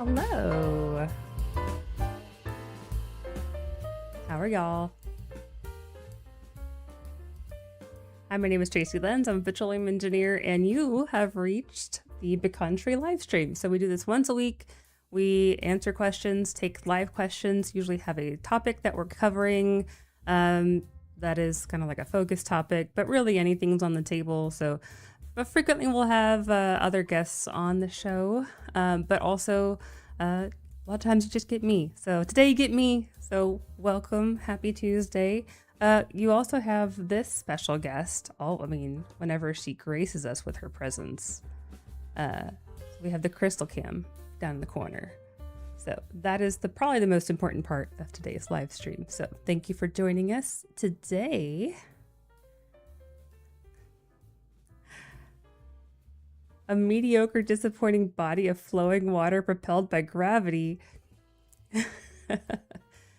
Hello. How are y'all? Hi, my name is Tracy Lenz. I'm a petroleum engineer, and you have reached the Pecan Tree live stream. So we do this once a week. We answer questions, take live questions, usually have a topic that we're covering that is kind of like a focus topic, but really anything's on the table. So but frequently we'll have other guests on the show, but also a lot of times you just get me. So today you get me. So welcome. Happy Tuesday. You also have this special guest. Whenever she graces us with her presence, we have the crystal cam down in the corner. So that is probably the most important part of today's live stream. So thank you for joining us today. A mediocre, disappointing body of flowing water propelled by gravity.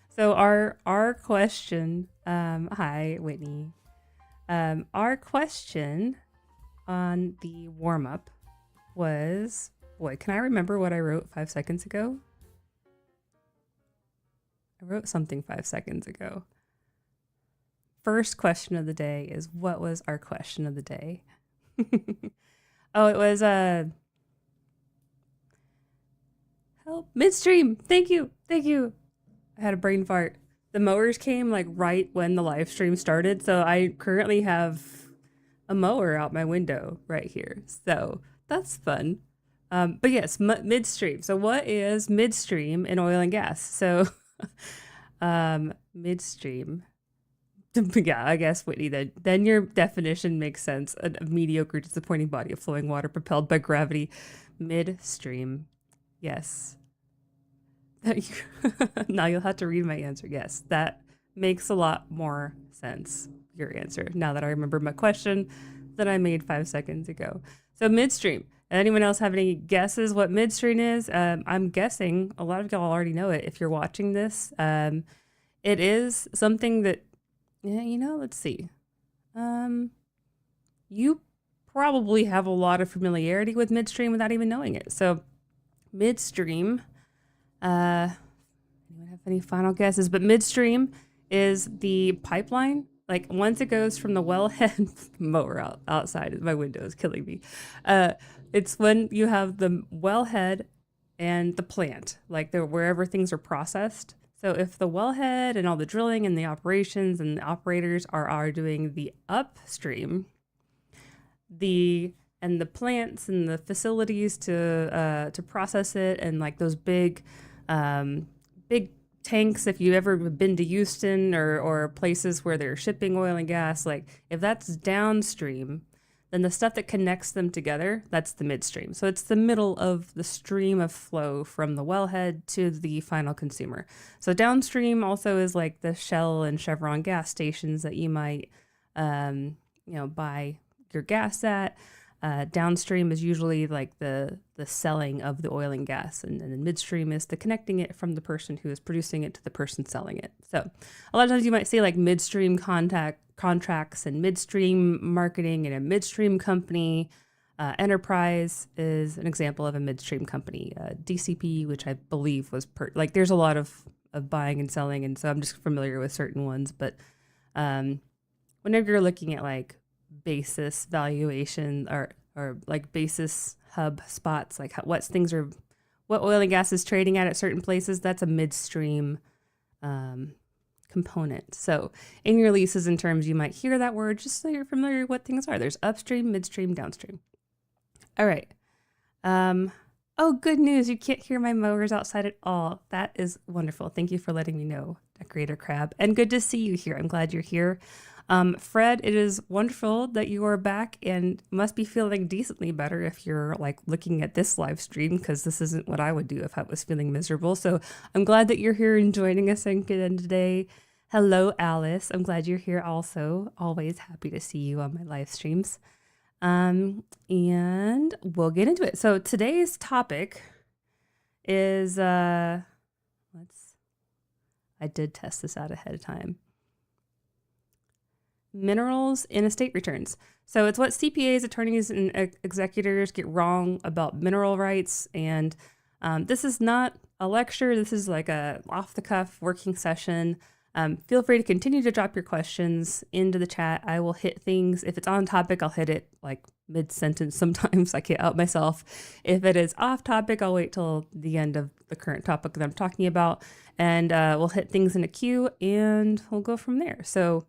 So our question, hi Whitney. Our question on the warm-up was, boy, can I remember what I wrote 5 seconds ago? I wrote something 5 seconds ago. First question of the day is, what was our question of the day? Oh, it was help, Midstream. Thank you. I had a brain fart. The mowers came like right when the live stream started, so I currently have a mower out my window right here. So that's fun. But yes, midstream. So what is midstream in oil and gas? So midstream. Yeah, I guess, Whitney, then your definition makes sense. A mediocre, disappointing body of flowing water propelled by gravity. Midstream. Yes. Now you'll have to read my answer. Yes, that makes a lot more sense, your answer, now that I remember my question that I made 5 seconds ago. So midstream. Anyone else have any guesses what midstream is? I'm guessing a lot of y'all already know it if you're watching this. It is something that, let's see. You probably have a lot of familiarity with midstream without even knowing it. So midstream, anyone have any final guesses? But midstream is the pipeline. Like once it goes from the wellhead, mower outside my window is killing me. It's when you have the wellhead and the plant, like wherever things are processed. So if the wellhead and all the drilling and the operations and the operators are doing the upstream, the plants and the facilities to process it, and like those big tanks, if you've ever been to Houston or places where they're shipping oil and gas, like if that's downstream, then the stuff that connects them together, that's the midstream. So it's the middle of the stream of flow from the wellhead to the final consumer. So downstream also is like the Shell and Chevron gas stations that you might, buy your gas at. Downstream is usually like the selling of the oil and gas, and then midstream is the connecting it from the person who is producing it to the person selling it. So a lot of times you might see like midstream contracts and midstream marketing in a midstream company. Enterprise is an example of a midstream company. DCP, which I believe was there's a lot of buying and selling, and so I'm just familiar with certain ones. But whenever you're looking at like basis valuation or like basis hub spots, like what oil and gas is trading at certain places, that's a midstream component. So in your leases and terms, you might hear that word just so you're familiar with what things are. There's upstream, midstream, downstream. All right. Oh, good news. You can't hear my mowers outside at all. That is wonderful. Thank you for letting me know, Decorator Crab. And good to see you here. I'm glad you're here. Fred, it is wonderful that you are back and must be feeling decently better if you're like looking at this live stream, because this isn't what I would do if I was feeling miserable. So I'm glad that you're here and joining us again today. Hello, Alice. I'm glad you're here also. Always happy to see you on my live streams. And we'll get into it. So today's topic is, I did test this out ahead of time. Minerals in estate returns. So it's what CPAs, attorneys, and executors get wrong about mineral rights. And This is not a lecture. This is like a off-the-cuff working session. Feel free to continue to drop your questions into the chat. I will hit things. If it's on topic, I'll hit it like mid-sentence. Sometimes I can't out myself. If it is off topic, I'll wait till the end of the current topic that I'm talking about. And we'll hit things in a queue and we'll go from there. So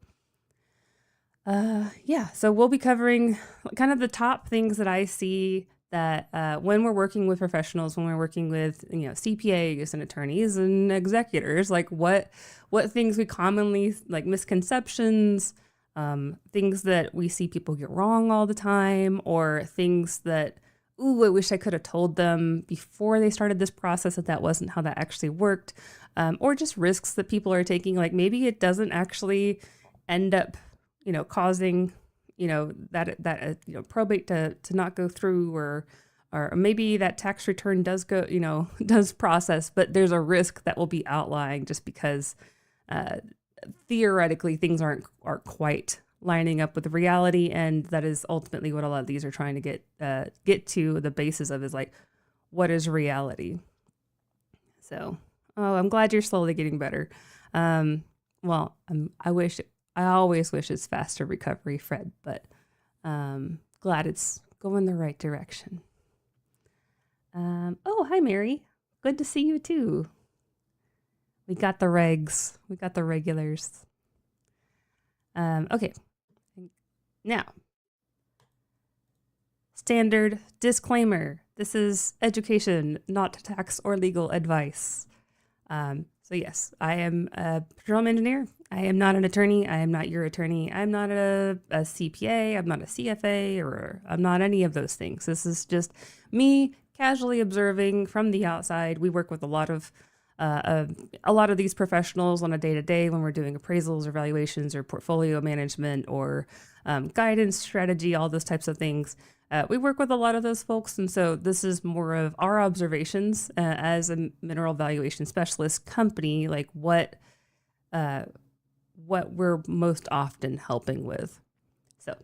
yeah, so we'll be covering kind of the top things that I see that when we're working with professionals, when we're working with, CPAs and attorneys and executors, like what things we commonly, like misconceptions, things that we see people get wrong all the time, or things that, ooh, I wish I could have told them before they started this process that wasn't how that actually worked, or just risks that people are taking. Like maybe it doesn't actually end up causing, that probate to not go through, or maybe that tax return does go, does process, but there's a risk that will be outlying just because theoretically things aren't quite lining up with the reality. And that is ultimately what a lot of these are trying to get to the basis of, is like, what is reality? So, I'm glad you're slowly getting better. I always wish it's faster recovery, Fred, but glad it's going the right direction. Oh, hi, Mary. Good to see you too. We got the regs. We got the regulars. Okay. Now, standard disclaimer. This is education, not tax or legal advice. So yes, I am a petroleum engineer. I am not an attorney. I am not your attorney. I'm not a CPA. I'm not a CFA, or I'm not any of those things. This is just me casually observing from the outside. We work with a lot of these professionals on a day-to-day when we're doing appraisals or valuations or portfolio management or guidance, strategy, all those types of things. We work with a lot of those folks, and so this is more of our observations as a mineral valuation specialist company, like what we're most often helping with. So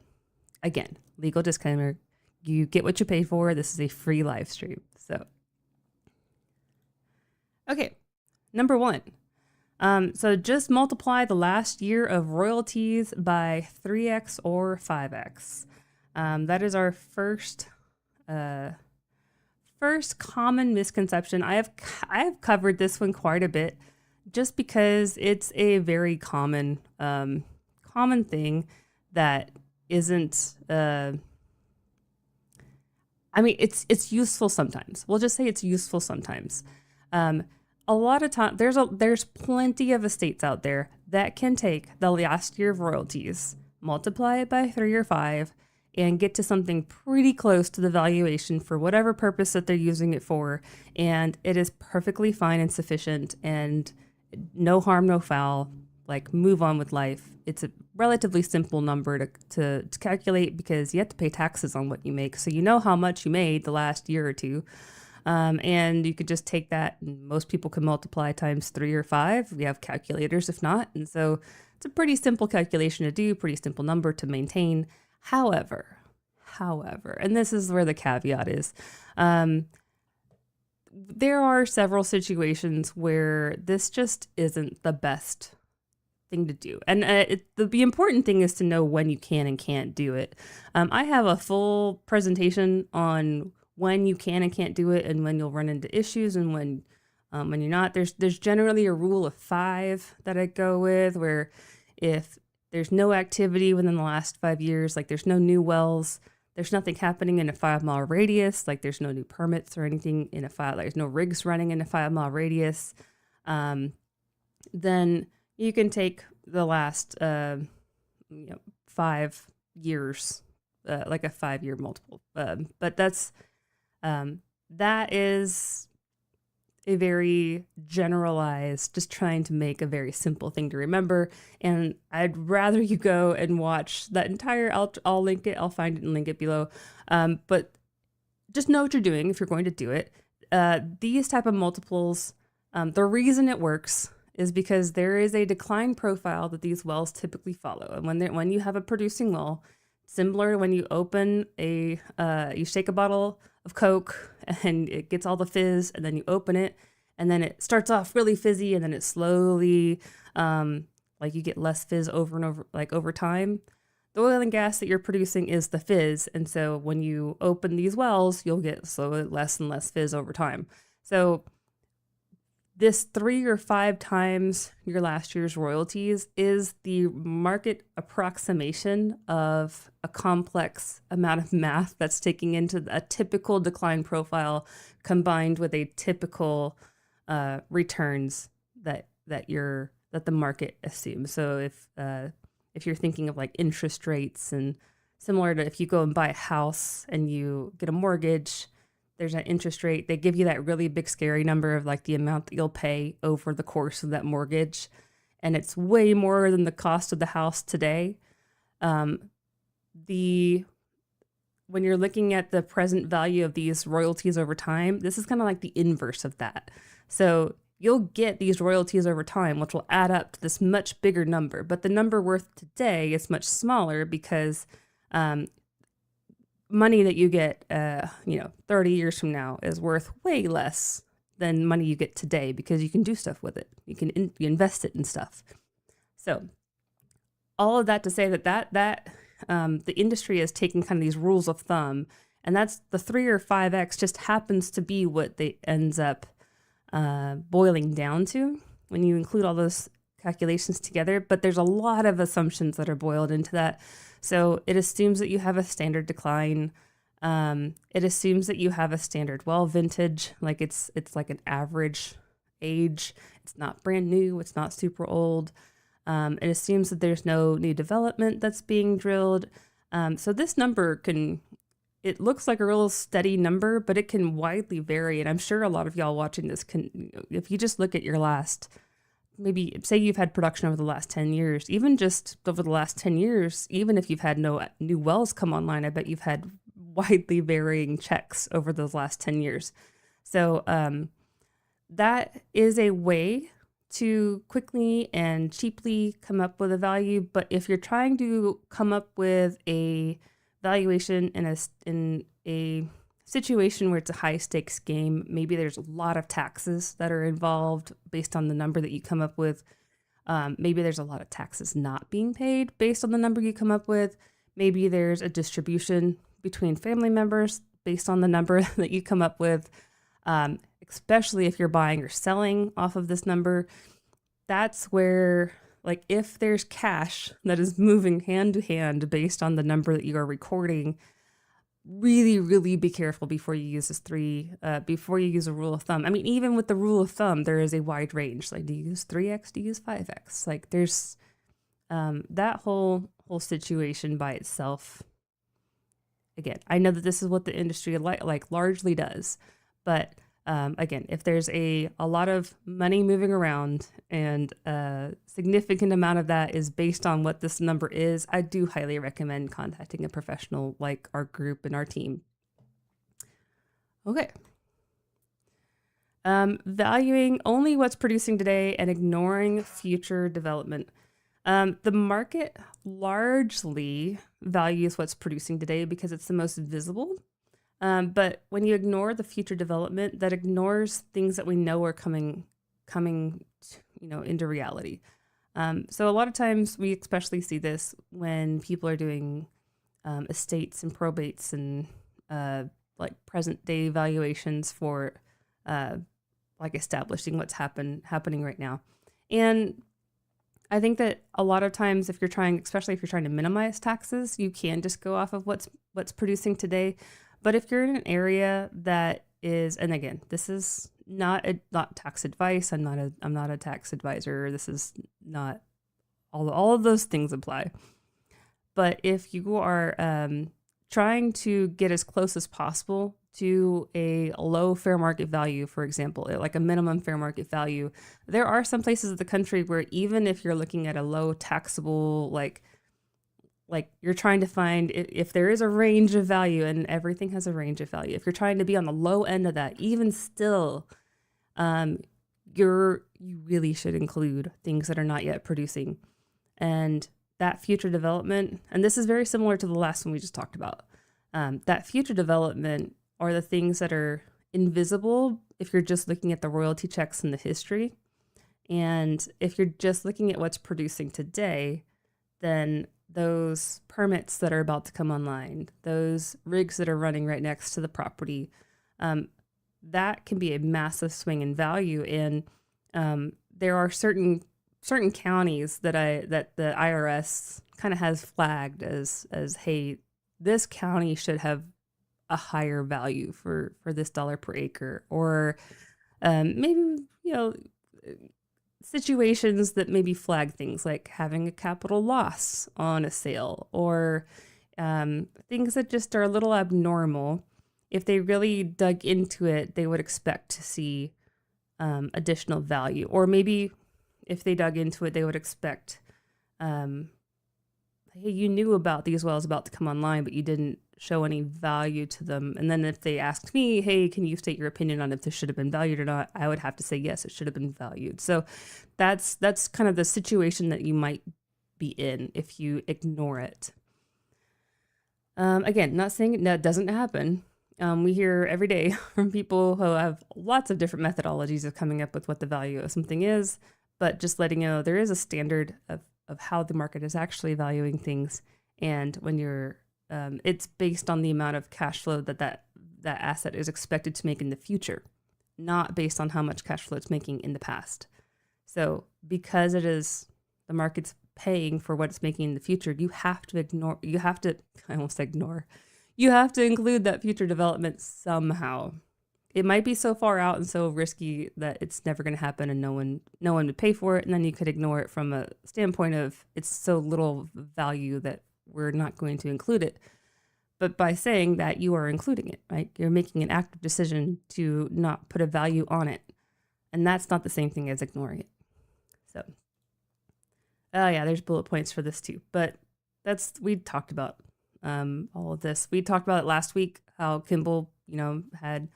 again, legal disclaimer, you get what you pay for. This is a free live stream. So, okay, number one. So just multiply the last year of royalties by 3x or 5x. That is our first common misconception. I have covered this one quite a bit, just because it's a very common thing that isn't. It's useful sometimes. We'll just say it's useful sometimes. A lot of time, there's plenty of estates out there that can take the last year of royalties, multiply it by 3 or 5, and get to something pretty close to the valuation for whatever purpose that they're using it for. And it is perfectly fine and sufficient, and no harm, no foul. Like, move on with life. It's a relatively simple number to calculate, because you have to pay taxes on what you make. So you know how much you made the last year or two. And you could just take that, and most people can multiply times 3 or 5. We have calculators if not. And so it's a pretty simple calculation to do, pretty simple number to maintain. However, and this is where the caveat is, there are several situations where this just isn't the best thing to do. And the important thing is to know when you can and can't do it. I have a full presentation on when you can and can't do it, and when you'll run into issues, and when you're not. There's generally a rule of 5 that I go with, where if there's no activity within the last 5 years, like there's no new wells, there's nothing happening in a 5-mile radius, like there's no new permits or anything in there's no rigs running in a 5-mile radius, then you can take the last 5 years, like a 5-year multiple. But that is a very generalized, just trying to make a very simple thing to remember. And I'd rather you go and watch that entire, I'll link it, I'll find it and link it below. But just know what you're doing if you're going to do it. These type of multiples, the reason it works is because there is a decline profile that these wells typically follow. And when you have a producing well, similar to when you open you shake a bottle of Coke and it gets all the fizz, and then you open it, and then it starts off really fizzy, and then it slowly, like you get less fizz over and over, like over time. The oil and gas that you're producing is the fizz. And so when you open these wells, you'll get slowly less and less fizz over time. So this 3 or 5 times your last year's royalties is the market approximation of a complex amount of math that's taking into a typical decline profile combined with a typical returns that the market assumes. So if you're thinking of like interest rates, and similar to if you go and buy a house and you get a mortgage, there's an interest rate. They give you that really big scary number of like the amount that you'll pay over the course of that mortgage. And it's way more than the cost of the house today. When you're looking at the present value of these royalties over time, this is kind of like the inverse of that. So you'll get these royalties over time, which will add up to this much bigger number. But the number worth today is much smaller because money that you get, 30 years from now is worth way less than money you get today because you can do stuff with it. You can you invest it in stuff. So all of that to say that the industry is taking kind of these rules of thumb, and that's the 3 or 5x just happens to be what they ends up boiling down to when you include all those calculations together. But there's a lot of assumptions that are boiled into that. So it assumes that you have a standard decline. It assumes that you have a standard well vintage, like it's like an average age. It's not brand new. It's not super old. It assumes that there's no new development that's being drilled. So this number it looks like a real steady number, but it can widely vary. And I'm sure a lot of y'all watching this if you just look at your last, maybe say you've had production over the last 10 years, even just over the last 10 years, even if you've had no new wells come online, I bet you've had widely varying checks over those last 10 years. So that is a way to quickly and cheaply come up with a value. But if you're trying to come up with a valuation in a situation where it's a high stakes game, maybe there's a lot of taxes that are involved based on the number that you come up with. Maybe there's a lot of taxes not being paid based on the number you come up with. Maybe there's a distribution between family members based on the number that you come up with. Especially if you're buying or selling off of this number. That's where, like, if there's cash that is moving hand to hand based on the number that you are recording, really, really be careful before you use before you use a rule of thumb. I mean, even with the rule of thumb, there is a wide range. Like, do you use 3x? Do you use 5x? Like, there's that whole situation by itself. Again, I know that this is what the industry like largely does, but again, if there's a lot of money moving around and a significant amount of that is based on what this number is, I do highly recommend contacting a professional like our group and our team. Okay. Valuing only what's producing today and ignoring future development. The market largely values what's producing today because it's the most visible. But when you ignore the future development, that ignores things that we know are coming, into reality. So a lot of times we especially see this when people are doing estates and probates and like present day valuations for like establishing what's happening right now. And I think that a lot of times especially if you're trying to minimize taxes, you can just go off of what's producing today. But if you're in an area that is, and again, this is not tax advice. I'm not a tax advisor. This is not all of those things apply. But if you are trying to get as close as possible to a low fair market value, for example, like a minimum fair market value, there are some places of the country where even if you're looking at a low taxable, like you're trying to find if there is a range of value, and everything has a range of value. If you're trying to be on the low end of that, even still, you really should include things that are not yet producing. And that future development, and this is very similar to the last one we just talked about, that future development are the things that are invisible if you're just looking at the royalty checks and the history. And if you're just looking at what's producing today, then those permits that are about to come online, those rigs that are running right next to the property, that can be a massive swing in value. And there are certain counties that the IRS kind of has flagged as hey, this county should have a higher value for this dollar per acre, or maybe, situations that maybe flag things like having a capital loss on a sale, or things that just are a little abnormal. If they really dug into it, they would expect to see additional value. Or maybe if they dug into it, they would expect, hey, you knew about these wells about to come online, but you didn't show any value to them. And then if they asked me, hey, can you state your opinion on if this should have been valued or not? I would have to say, yes, it should have been valued. So that's kind of the situation that you might be in if you ignore it. Again, not saying that doesn't happen. We hear every day from people who have lots of different methodologies of coming up with what the value of something is, but just letting you know there is a standard of how the market is actually valuing things. And when you're, it's based on the amount of cash flow that asset is expected to make in the future, not based on how much cash flow it's making in the past. So because it is the market's paying for what it's making in the future, you have to include that future development somehow. It might be so far out and so risky that it's never going to happen and no one would pay for it. And then you could ignore it from a standpoint of it's so little value that we're not going to include it. But by saying that, you are including it, right? You're making an active decision to not put a value on it. And that's not the same thing as ignoring it. So, yeah, there's bullet points for this too. But we talked about all of this. We talked about it last week, how Kimball, had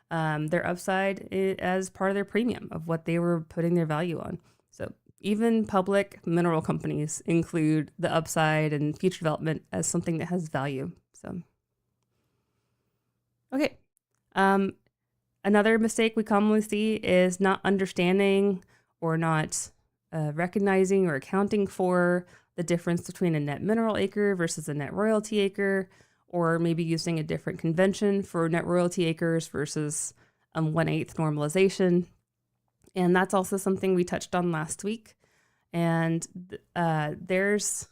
their upside as part of their premium of what they were putting their value on. So even public mineral companies include the upside and future development as something that has value. So, okay. Another mistake we commonly see is not understanding or not recognizing or accounting for the difference between a net mineral acre versus a net royalty acre, or maybe using a different convention for net royalty acres versus 1/8 normalization. And that's also something we touched on last week. And there's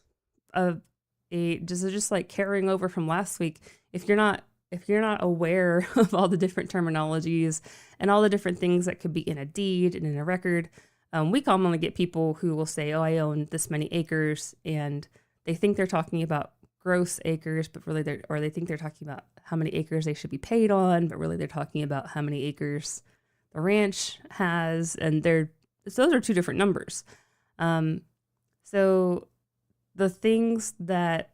just like carrying over from last week. If you're not aware of all the different terminologies and all the different things that could be in a deed and in a record, we commonly get people who will say, oh, I own this many acres, and they think they're talking about gross acres, but really they think they're talking about how many acres they should be paid on, but really they're talking about how many acres the ranch has, and those are two different numbers. So the things that,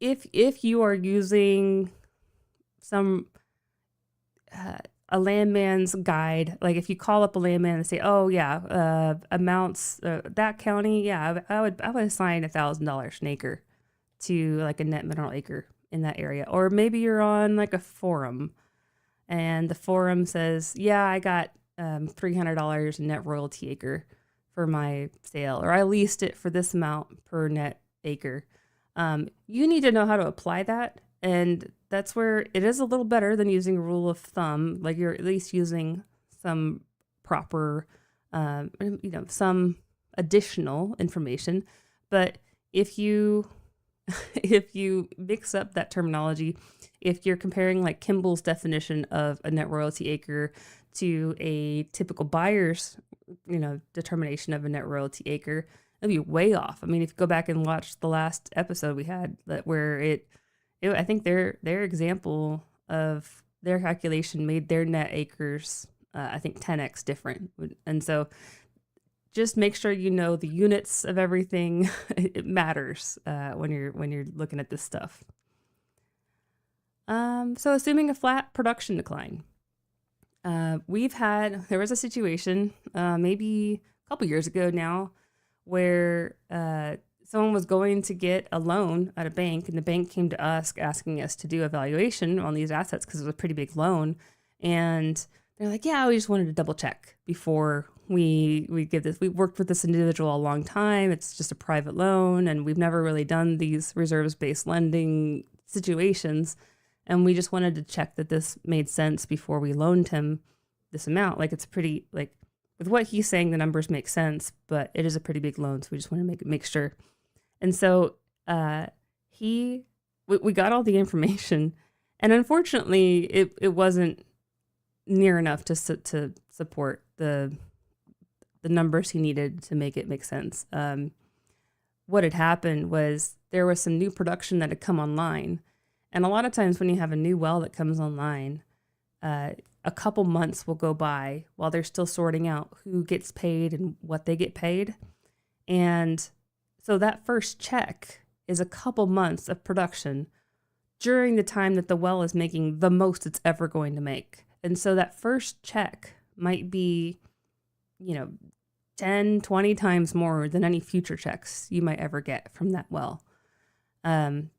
if you are using a landman's guide, like if you call up a landman and say, oh yeah, amounts, that county, yeah, I would assign $1,000 an acre to like a net mineral acre in that area. Or maybe you're on like a forum and the forum says, yeah, I got $300 net royalty acre for my sale, or I leased it for this amount per net acre. You need to know how to apply that. And that's where it is a little better than using a rule of thumb. Like you're at least using some proper, some additional information. But if you mix up that terminology, if you're comparing like Kimball's definition of a net royalty acre to a typical buyer's, determination of a net royalty acre, it'll be way off. I mean, if you go back and watch the last episode we had, where I think their example of their calculation made their net acres, I think 10x different. And so just make sure you know the units of everything. It matters when you're looking at this stuff. So assuming a flat production decline, there was a situation maybe a couple years ago now where someone was going to get a loan at a bank, and the bank came to us asking us to do a valuation on these assets because it was a pretty big loan. And they're like, yeah, we just wanted to double check before we give this. We worked with this individual a long time. It's just a private loan, and we've never really done these reserves-based lending situations. And we just wanted to check that this made sense before we loaned him this amount. Like, it's pretty, like, with what he's saying, the numbers make sense, but it is a pretty big loan, so we just want to make sure. And so we got all the information, and unfortunately, it wasn't near enough to support the numbers he needed to make it make sense. What had happened was there was some new production that had come online, and a lot of times when you have a new well that comes online, a couple months will go by while they're still sorting out who gets paid and what they get paid. And so that first check is a couple months of production during the time that the well is making the most it's ever going to make. And so that first check might be, 10, 20 times more than any future checks you might ever get from that well. And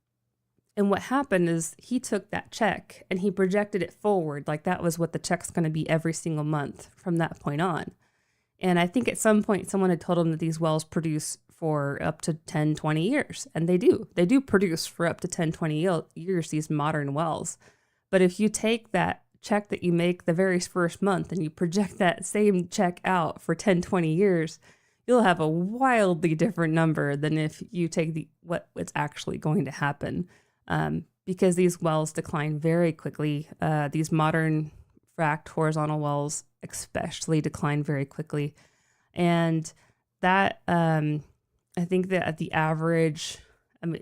what happened is he took that check and he projected it forward like that was what the check's going to be every single month from that point on. And I think at some point someone had told him that these wells produce for up to 10, 20 years. And they do. They do produce for up to 10, 20 years, these modern wells. But if you take that check that you make the very first month and you project that same check out for 10, 20 years, you'll have a wildly different number than if you take what's actually going to happen. Because these wells decline very quickly. These modern fracked horizontal wells especially decline very quickly. And that, I think that at the average,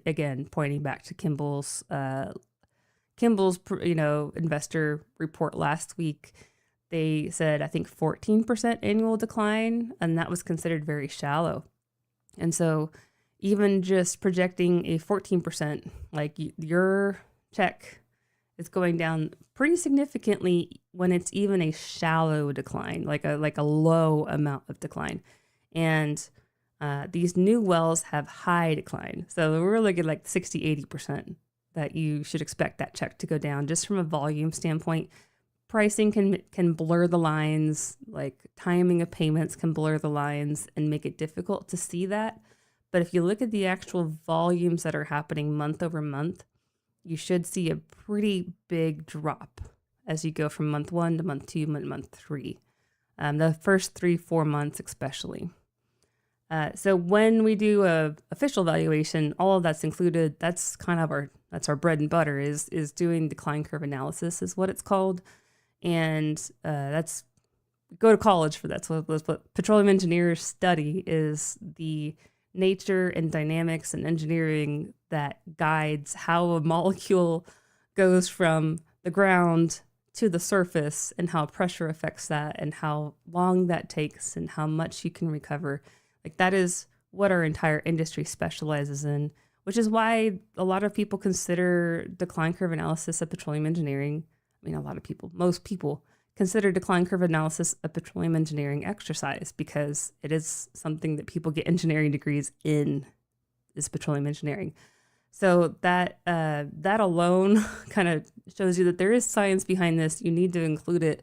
again, pointing back to Kimball's investor report last week, they said, I think 14% annual decline, and that was considered very shallow. And so even just projecting a 14%, like your check is going down pretty significantly when it's even a shallow decline, like a low amount of decline. And these new wells have high decline. So we're looking at like 60, 80% that you should expect that check to go down just from a volume standpoint. Pricing can blur the lines, like timing of payments can blur the lines and make it difficult to see that. But if you look at the actual volumes that are happening month over month, you should see a pretty big drop as you go from month 1 to month 2, month 3. The first 3-4 months especially. So when we do a official valuation, all of that's included. That's kind of our bread and butter is doing decline curve analysis is what it's called. And that's go to college for that. So what petroleum engineers study is the nature and dynamics and engineering that guides how a molecule goes from the ground to the surface and how pressure affects that and how long that takes and how much you can recover. Like that is what our entire industry specializes in, which is why a lot of people consider decline curve analysis of petroleum engineering. I mean, most people consider decline curve analysis a petroleum engineering exercise because it is something that people get engineering degrees in, is petroleum engineering. So that alone kind of shows you that there is science behind this. You need to include it,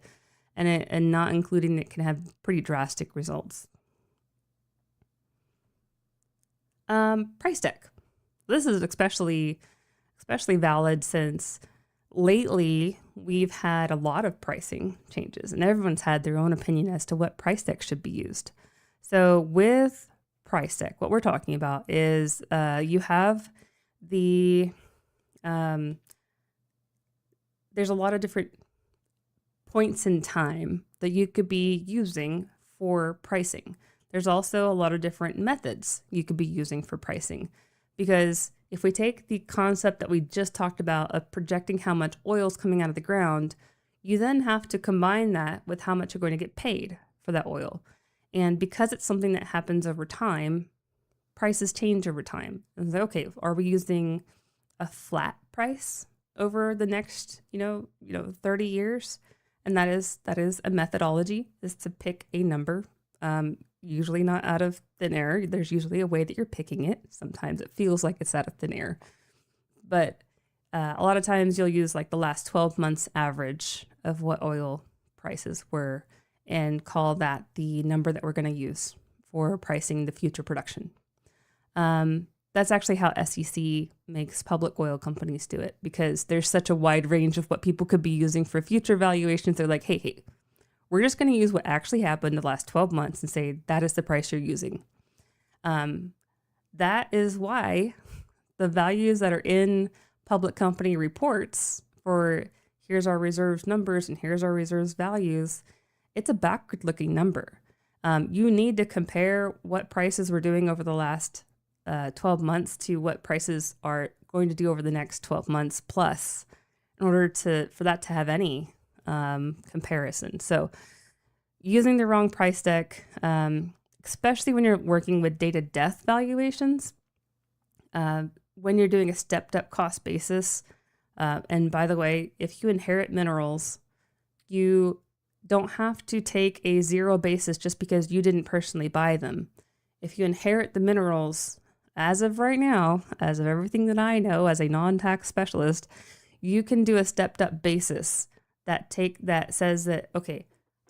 and not including it can have pretty drastic results. Price deck. This is especially valid since lately we've had a lot of pricing changes and everyone's had their own opinion as to what price deck should be used. So with price deck, what we're talking about is you have there's a lot of different points in time that you could be using for pricing. There's also a lot of different methods you could be using for pricing, because if we take the concept that we just talked about of projecting how much oil is coming out of the ground, you then have to combine that with how much you're going to get paid for that oil. And because it's something that happens over time, prices change over time. And so, okay, are we using a flat price over the next, 30 years? And that is a methodology, is to pick a number. usually not out of thin air. There's usually a way that you're picking it. Sometimes it feels like it's out of thin air. But a lot of times you'll use like the last 12 months average of what oil prices were and call that the number that we're going to use for pricing the future production. That's actually how SEC makes public oil companies do it, because there's such a wide range of what people could be using for future valuations. They're like, hey, we're just going to use what actually happened the last 12 months and say that is the price you're using. That is why the values that are in public company reports for here's our reserves numbers and here's our reserves values, it's a backward looking number. You need to compare what prices we're doing over the last 12 months to what prices are going to do over the next 12 months plus in order for that to have any comparison. So using the wrong price deck, especially when you're working with data death valuations, when you're doing a stepped up cost basis, and by the way, if you inherit minerals, you don't have to take a zero basis just because you didn't personally buy them. If you inherit the minerals, as of right now, as of everything that I know as a non-tax specialist, you can do a stepped up basis that says that, okay,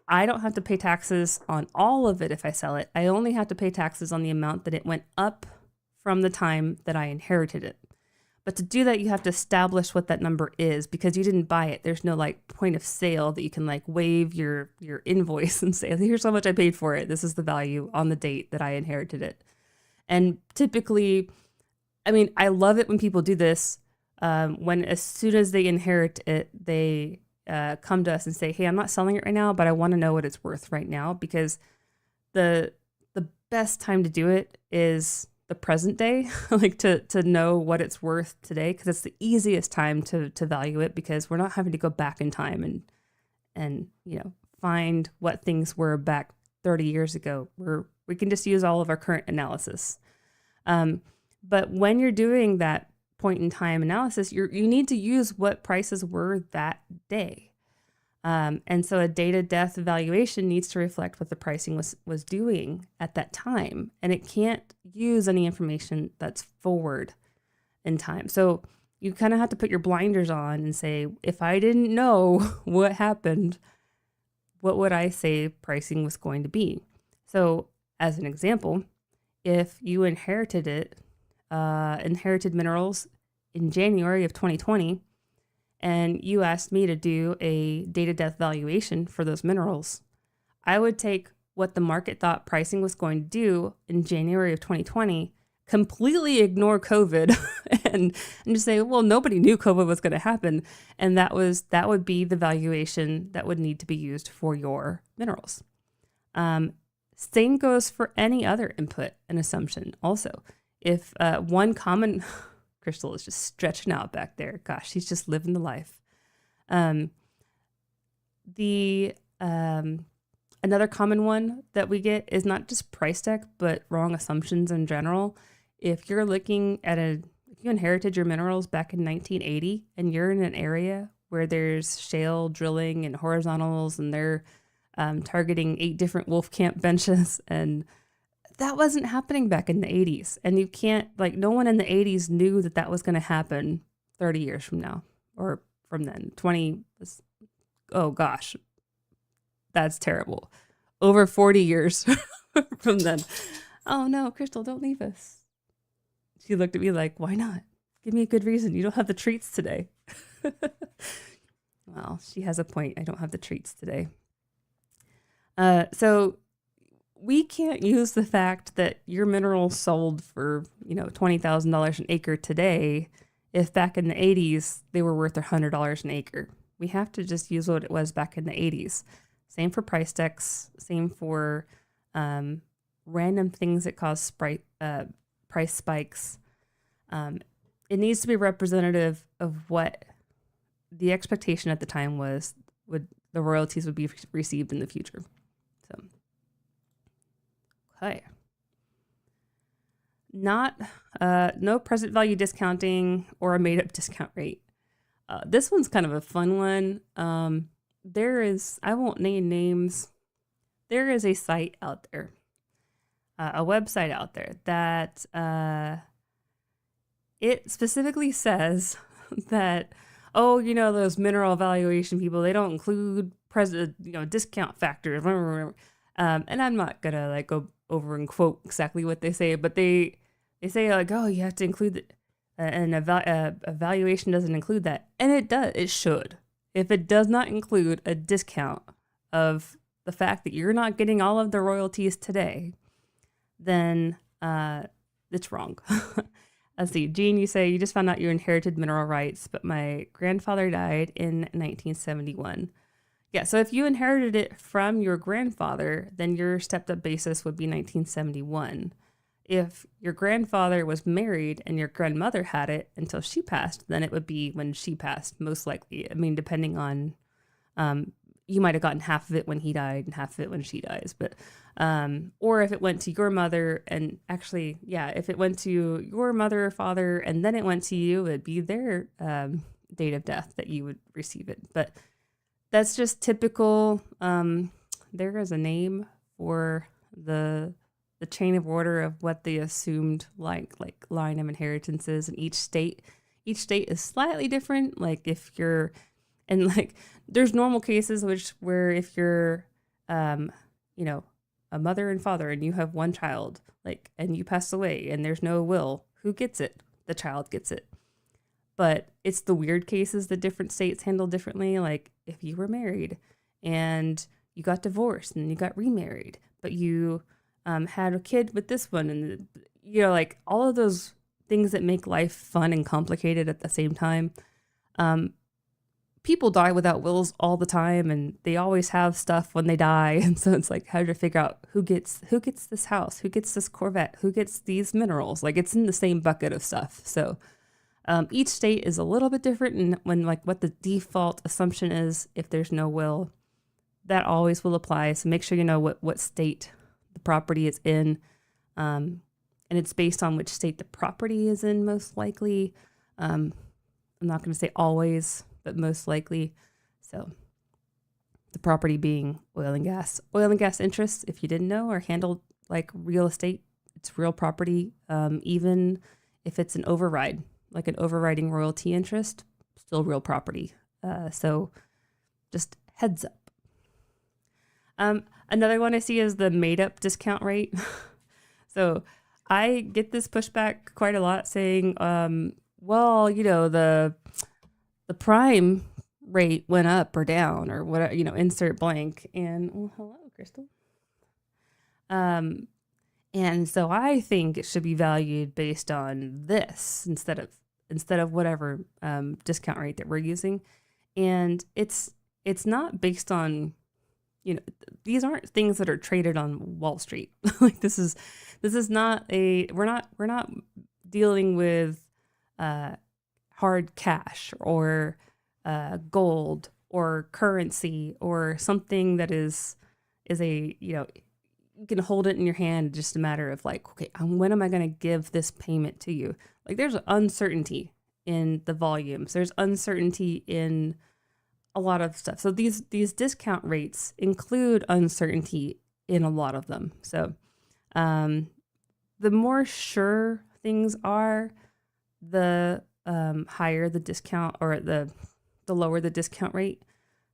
I don't have to pay taxes on all of it if I sell it. I only have to pay taxes on the amount that it went up from the time that I inherited it. But to do that, you have to establish what that number is, because you didn't buy it. There's no like point of sale that you can like waive your invoice and say, here's how much I paid for it. This is the value on the date that I inherited it. And typically, I mean, I love it when people do this. When as soon as they inherit it, they come to us and say, hey, I'm not selling it right now, but I want to know what it's worth right now, because the best time to do it is the present day, like to know what it's worth today, because it's the easiest time to value it, because we're not having to go back in time and find what things were back 30 years ago. We can just use all of our current analysis. But when you're doing that point in time analysis, you need to use what prices were that day. And so a data death evaluation needs to reflect what the pricing was doing at that time. And it can't use any information that's forward in time. So you kind of have to put your blinders on and say, if I didn't know what happened, what would I say pricing was going to be? So as an example, if you inherited minerals in January of 2020, and you asked me to do a data death valuation for those minerals, I would take what the market thought pricing was going to do in January of 2020, completely ignore COVID, and just say, well, nobody knew COVID was going to happen. And that would be the valuation that would need to be used for your minerals. Same goes for any other input and assumption. Also, if one common Crystal is just stretching out back there. Gosh, she's just living the life. Another common one that we get is not just price deck, but wrong assumptions in general. If you're looking at if you inherited your minerals back in 1980 and you're in an area where there's shale drilling and horizontals and they're targeting 8 different Wolfcamp benches, and that wasn't happening back in the 80s. And you can't, no one in the 80s knew that was going to happen 30 years from now or from then. Oh gosh, that's terrible. Over 40 years from then. Oh no, Crystal, don't leave us. She looked at me like, why not? Give me a good reason. You don't have the treats today. Well, she has a point. I don't have the treats today. So we can't use the fact that your minerals sold for, $20,000 an acre today if back in the 80s they were worth $100 an acre. We have to just use what it was back in the 80s. Same for price decks, same for random things that cause price spikes. It needs to be representative of what the expectation at the time was, the royalties would be received in the future. So, okay. No present value discounting or a made up discount rate. This one's kind of a fun one. I won't name names. There is a site out there a website out there that it specifically says that, oh, those mineral evaluation people, they don't include discount factors. And I'm not gonna like go over and quote exactly what they say, but they say like, oh, you have to include an evaluation doesn't include that, and it does. It should. If it does not include a discount of the fact that you're not getting all of the royalties today, then it's wrong. Let's see, Jean, you say you just found out you inherited mineral rights, but my grandfather died in 1971. Yeah, so if you inherited it from your grandfather, then your stepped-up basis would be 1971. If your grandfather was married and your grandmother had it until she passed, then it would be when she passed, most likely. I mean, depending on, you might have gotten half of it when he died and half of it when she dies. But, or if it went to your mother and actually, yeah, if it went to your mother or father and then it went to you, it'd be their date of death that you would receive it. But that's just typical. There is a name for the chain of order of what the assumed like line of inheritance is in each state. Each state is slightly different. Like if you're, and like there's normal cases where if you're, a mother and father and you have one child, like, and you pass away and there's no will, who gets it? The child gets it. But it's the weird cases that different states handle differently. Like if you were married and you got divorced and you got remarried, but you had a kid with this one, and like all of those things that make life fun and complicated at the same time. People die without wills all the time, and they always have stuff when they die, and so it's like how to figure out who gets this house, who gets this Corvette, who gets these minerals. Like it's in the same bucket of stuff. So each state is a little bit different, and when like what the default assumption is, if there's no will, that always will apply. So make sure you know what state the property is in, and it's based on which state the property is in, most likely. I'm not going to say always, but most likely. So the property being oil and gas. Oil and gas interests, if you didn't know, are handled like real estate. It's real property, even if it's an override, like an overriding royalty interest, still real property. So just heads up. Another one I see is the made up discount rate. So I get this pushback quite a lot saying, well, the prime rate went up or down or whatever, insert blank. And well, hello, Crystal. And so I think it should be valued based on this instead of whatever discount rate that we're using. And it's not based on, these aren't things that are traded on Wall Street. Like this is not we're not dealing with hard cash or gold or currency or something that is a, you can hold it in your hand, just a matter of like, okay, when am I going to give this payment to you? Like there's uncertainty in the volumes. There's uncertainty in a lot of stuff. So these discount rates include uncertainty in a lot of them. So the more sure things are, the higher the discount, or the lower the discount rate.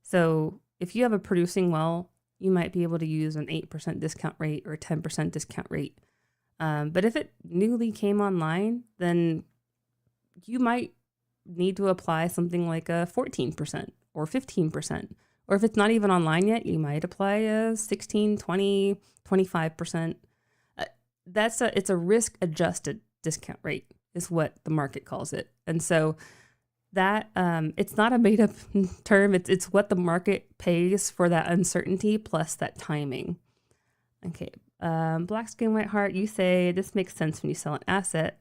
So if you have a producing well, you might be able to use an 8% discount rate or a 10% discount rate. But if it newly came online, then you might need to apply something like a 14% or 15%. Or if it's not even online yet, you might apply a 16, 20, 25%. It's a risk adjusted discount rate is what the market calls it. And so that it's not a made up term. It's what the market pays for that uncertainty plus that timing. Okay. Black Skin White Heart, you say this makes sense when you sell an asset.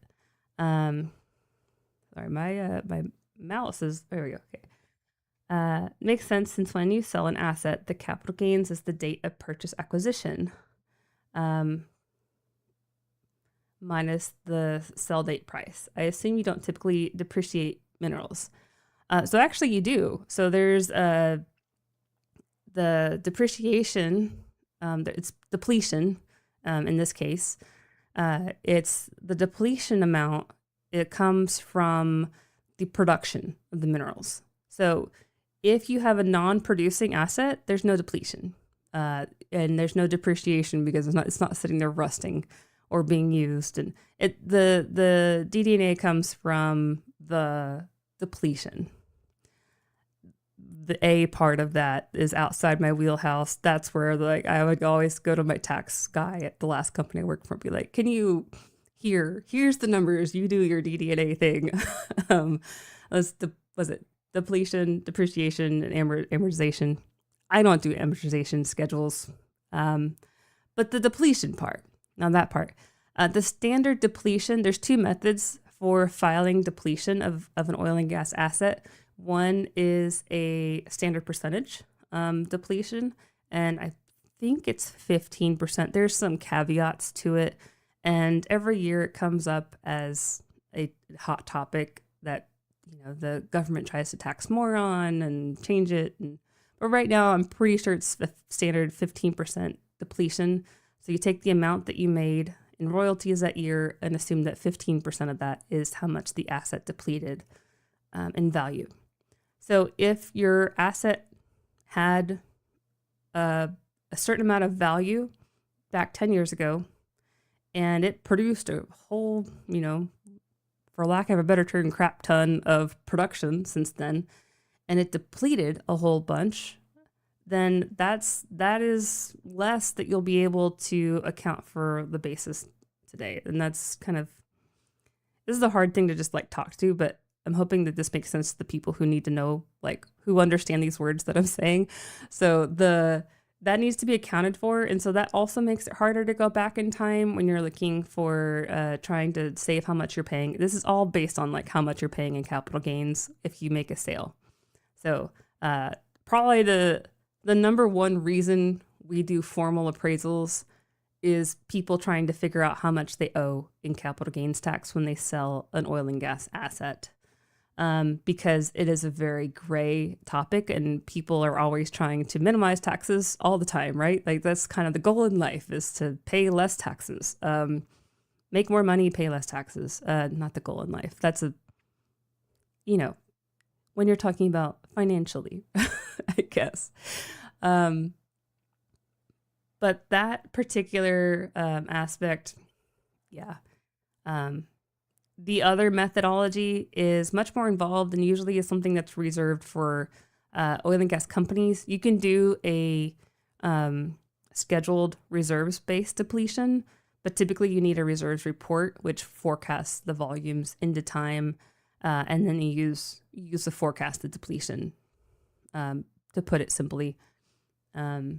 Sorry, my mouse is, there we go. Okay. Makes sense since when you sell an asset, the capital gains is the date of purchase acquisition, minus the sell date price. I assume you don't typically depreciate minerals. So actually you do. So there's the depreciation, it's depletion, in this case, it's the depletion amount. It comes from the production of the minerals. So if you have a non-producing asset, there's no depletion, and there's no depreciation because it's not sitting there rusting or being used. And the DD&A comes from the depletion. The A part of that is outside my wheelhouse. That's where I would always go to my tax guy at the last company I worked for and be like, can you, here's the numbers, you do your DD&A thing. Was it depletion, depreciation, and amortization? I don't do amortization schedules. But the depletion part, now that part, the standard depletion, there's two methods for filing depletion of an oil and gas asset. One is a standard percentage depletion, and I think it's 15%. There's some caveats to it, and every year it comes up as a hot topic that the government tries to tax more on and change it. But right now, I'm pretty sure it's a standard 15% depletion. So you take the amount that you made in royalties that year and assume that 15% of that is how much the asset depleted in value. So if your asset had a certain amount of value back 10 years ago, and it produced a whole, for lack of a better term, crap ton of production since then, and it depleted a whole bunch, then that is less that you'll be able to account for the basis today. And that's this is a hard thing to just talk to, but I'm hoping that this makes sense to the people who need to know, who understand these words that I'm saying. So that needs to be accounted for. And so that also makes it harder to go back in time when you're looking for trying to save how much you're paying. This is all based on how much you're paying in capital gains if you make a sale. So probably the number one reason we do formal appraisals is people trying to figure out how much they owe in capital gains tax when they sell an oil and gas asset. Because it is a very gray topic and people are always trying to minimize taxes all the time, right? That's kind of the goal in life, is to pay less taxes, make more money, pay less taxes, not the goal in life. That's when you're talking about financially, I guess. But that particular aspect, yeah. The other methodology is much more involved and usually is something that's reserved for oil and gas companies. You can do a scheduled reserves-based depletion, but typically you need a reserves report, which forecasts the volumes into time, and then you use the forecasted depletion, to put it simply. But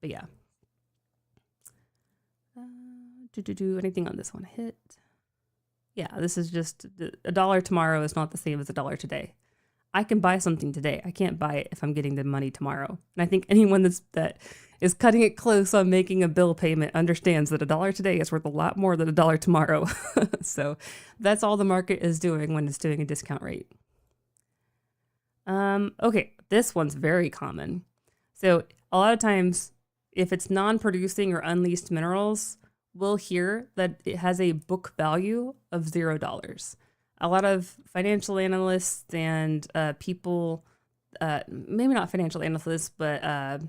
yeah. Do anything on this one hit? Yeah, this is just $1 tomorrow is not the same as $1 today. I can buy something today. I can't buy it if I'm getting the money tomorrow. And I think anyone that is cutting it close on making a bill payment understands that $1 today is worth a lot more than $1 tomorrow. So that's all the market is doing when it's doing a discount rate. Okay, this one's very common. So a lot of times, if it's non-producing or unleased minerals, we'll hear that it has a book value of $0. A lot of financial analysts and people, maybe not financial analysts, but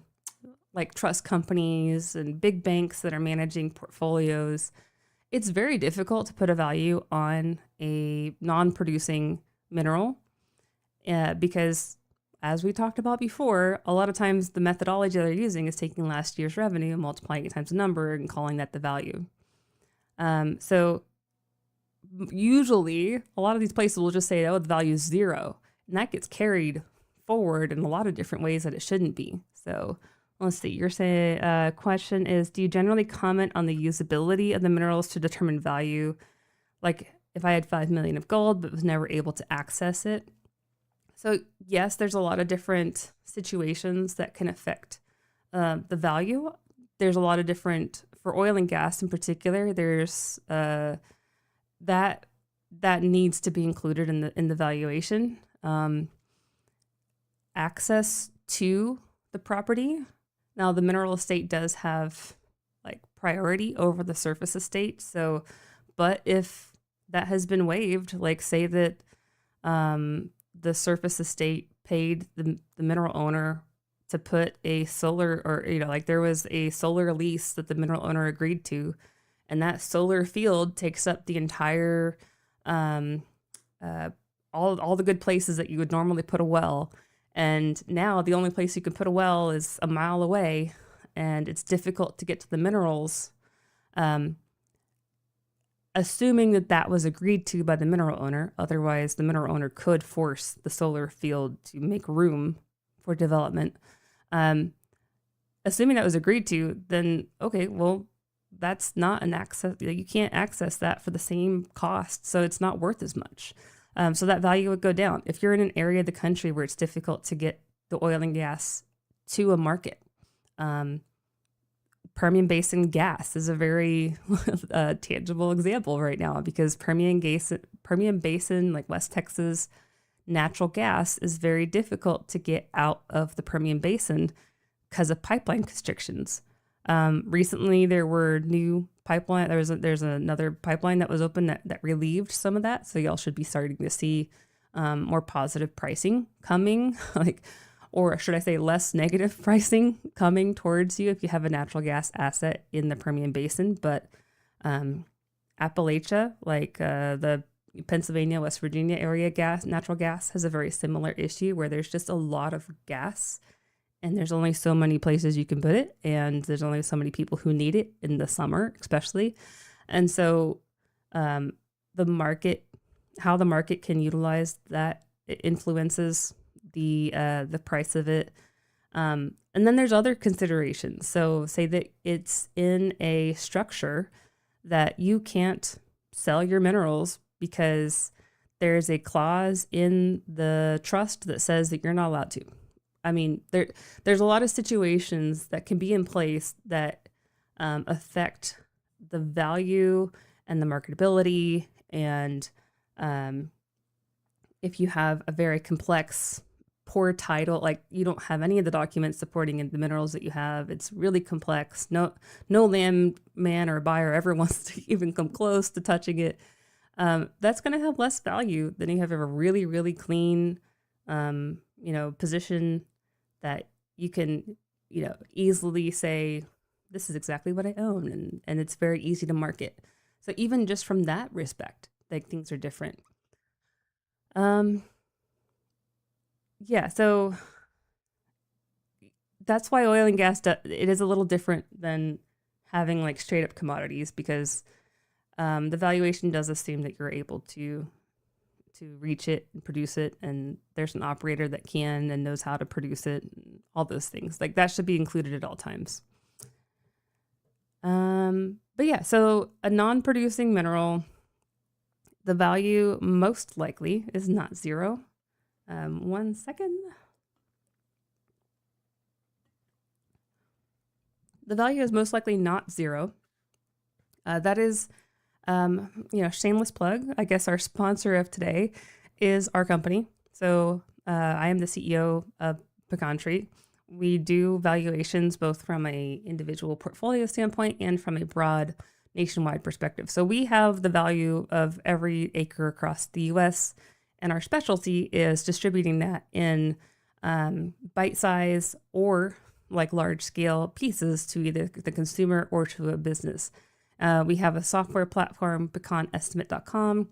trust companies and big banks that are managing portfolios, it's very difficult to put a value on a non-producing mineral because, as we talked about before, a lot of times the methodology they're using is taking last year's revenue and multiplying it times a number and calling that the value. So usually a lot of these places will just say, oh, the value is 0. And that gets carried forward in a lot of different ways that it shouldn't be. So let's see, you're saying, question is, do you generally comment on the usability of the minerals to determine value? Like if I had 5 million of gold, but was never able to access it. So yes, there's a lot of different situations that can affect the value. There's a lot of different, for oil and gas in particular, there's that needs to be included in the valuation. Access to the property. Now the mineral estate does have like priority over the surface estate. So, but if that has been waived, like say that the surface estate paid the mineral owner to put a solar, or like there was a solar lease that the mineral owner agreed to, and that solar field takes up the entire all the good places that you would normally put a well, and now the only place you can put a well is a mile away, and it's difficult to get to the minerals. Assuming that that was agreed to by the mineral owner, otherwise the mineral owner could force the solar field to make room for development. Assuming that was agreed to, then okay, well, that's not an access. You can't access that for the same cost, so it's not worth as much. So that value would go down. If you're in an area of the country where it's difficult to get the oil and gas to a market, Permian Basin gas is a very tangible example right now, because Permian Basin, like West Texas, natural gas is very difficult to get out of the Permian Basin because of pipeline constrictions. Recently, there were new pipeline. There's another pipeline that was open that relieved some of that. So y'all should be starting to see more positive pricing coming, or should I say less negative pricing coming towards you if you have a natural gas asset in the Permian Basin. But Appalachia, like the Pennsylvania, West Virginia area natural gas has a very similar issue where there's just a lot of gas and there's only so many places you can put it, and there's only so many people who need it in the summer, especially. And so how the market can utilize that, it influences the price of it. And then there's other considerations. So say that it's in a structure that you can't sell your minerals because there's a clause in the trust that says that you're not allowed to. I mean, there's a lot of situations that can be in place that affect the value and the marketability. And if you have a very complex, poor title, like you don't have any of the documents supporting the minerals that you have, it's really complex. No landman or buyer ever wants to even come close to touching it. That's going to have less value than you have a really, really clean, position that you can, easily say, this is exactly what I own. And it's very easy to market. So even just from that respect, like things are different. Yeah, so that's why oil and gas, it is a little different than having like straight up commodities, because the valuation does assume that you're able to reach it and produce it, and there's an operator that can and knows how to produce it, and all those things. Like that should be included at all times. But yeah, so a non-producing mineral, the value most likely is not zero. 1 second. The value is most likely not zero. That is, shameless plug. I guess our sponsor of today is our company. So I am the CEO of Pecan Tree. We do valuations both from a individual portfolio standpoint and from a broad nationwide perspective. So we have the value of every acre across the U.S., and our specialty is distributing that in bite size or like large scale pieces to either the consumer or to a business. We have a software platform, pecanestimate.com.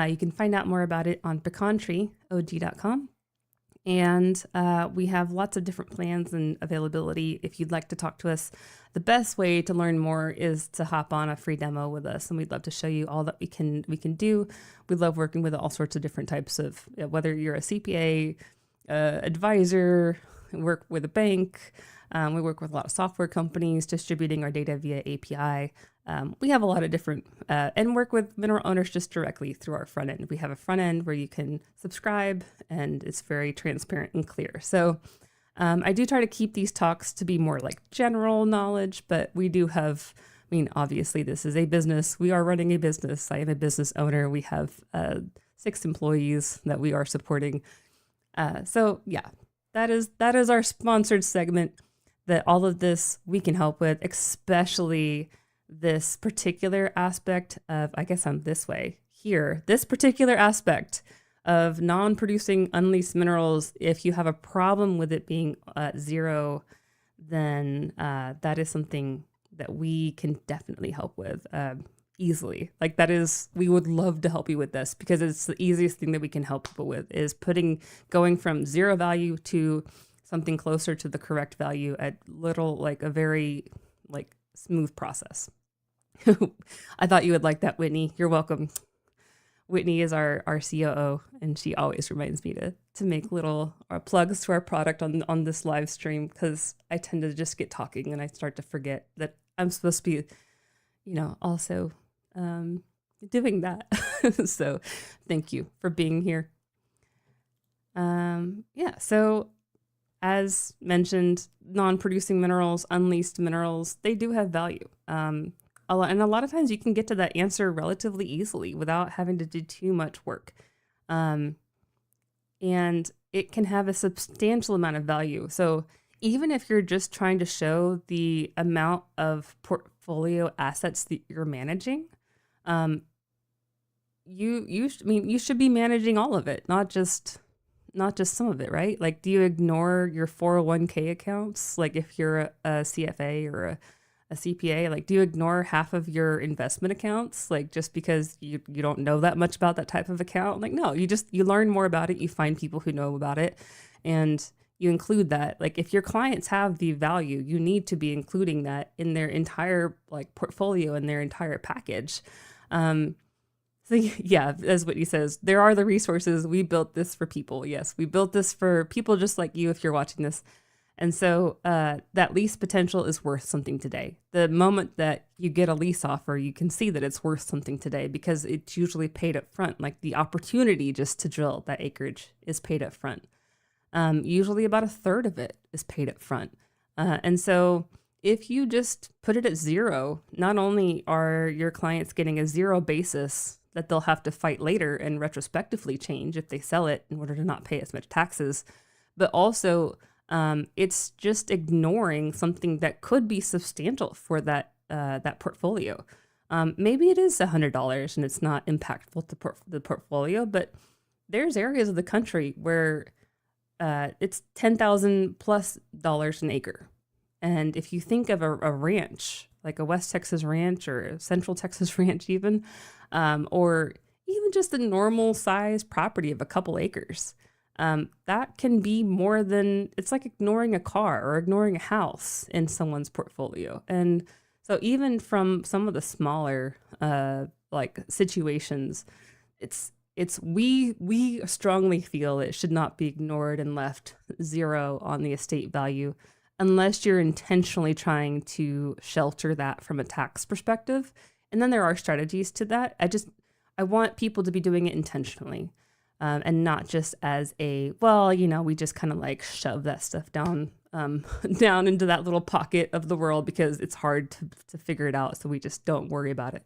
You can find out more about it on pecantreeog.com. And we have lots of different plans and availability. If you'd like to talk to us, the best way to learn more is to hop on a free demo with us, and we'd love to show you all that we can do. We love working with all sorts of different types of, whether you're a CPA, advisor, work with a bank. We work with a lot of software companies distributing our data via API. We have a lot of different, and work with mineral owners just directly through our front end. We have a front end where you can subscribe, and it's very transparent and clear. So I do try to keep these talks to be more like general knowledge, but we do have, obviously this is a business. We are running a business. I am a business owner. We have 6 employees that we are supporting. So yeah, that is our sponsored segment. that all of this we can help with, especially this particular aspect of, I guess I'm this way here, this particular aspect of non-producing unleased minerals. If you have a problem with it being at zero, then that is something that we can definitely help with easily. Like that is, we would love to help you with this because it's the easiest thing that we can help people with is going from zero value to something closer to the correct value at a very like smooth process. I thought you would like that, Whitney. You're welcome. Whitney is our COO, and she always reminds me to make little plugs to our product on this live stream because I tend to just get talking and I start to forget that I'm supposed to be, also doing that. So thank you for being here. So as mentioned, non-producing minerals, unleased minerals, they do have value. And a lot of times you can get to that answer relatively easily without having to do too much work. And it can have a substantial amount of value. So even if you're just trying to show the amount of portfolio assets that you're managing, you should be managing all of it, not just some of it, right? Like, do you ignore your 401k accounts? Like if you're a CFA or a CPA, like do you ignore half of your investment accounts? Like just because you don't know that much about that type of account? Like, no, you learn more about it. You find people who know about it and you include that. Like if your clients have the value, you need to be including that in their entire like portfolio and their entire package. So yeah, as Whitney says, there are the resources. We built this for people. Yes, we built this for people just like you if you're watching this. And so that lease potential is worth something today. The moment that you get a lease offer, you can see that it's worth something today because it's usually paid up front. Like the opportunity just to drill that acreage is paid up front. Usually about a third of it is paid up front. And so if you just put it at zero, not only are your clients getting a zero basis that they'll have to fight later and retrospectively change if they sell it in order to not pay as much taxes, but also it's just ignoring something that could be substantial for that portfolio. Maybe it is $100 and it's not impactful to the portfolio, but there's areas of the country where it's $10,000 plus an acre. And if you think of a ranch, like a West Texas ranch or a Central Texas ranch even, or even just a normal size property of a couple acres, that can be more than, it's like ignoring a car or ignoring a house in someone's portfolio. And so even from some of the smaller like situations, we strongly feel it should not be ignored and left zero on the estate value unless you're intentionally trying to shelter that from a tax perspective. And then there are strategies to that. I want people to be doing it intentionally and not just as we just kind of like shove that stuff down into that little pocket of the world because it's hard to figure it out. So we just don't worry about it.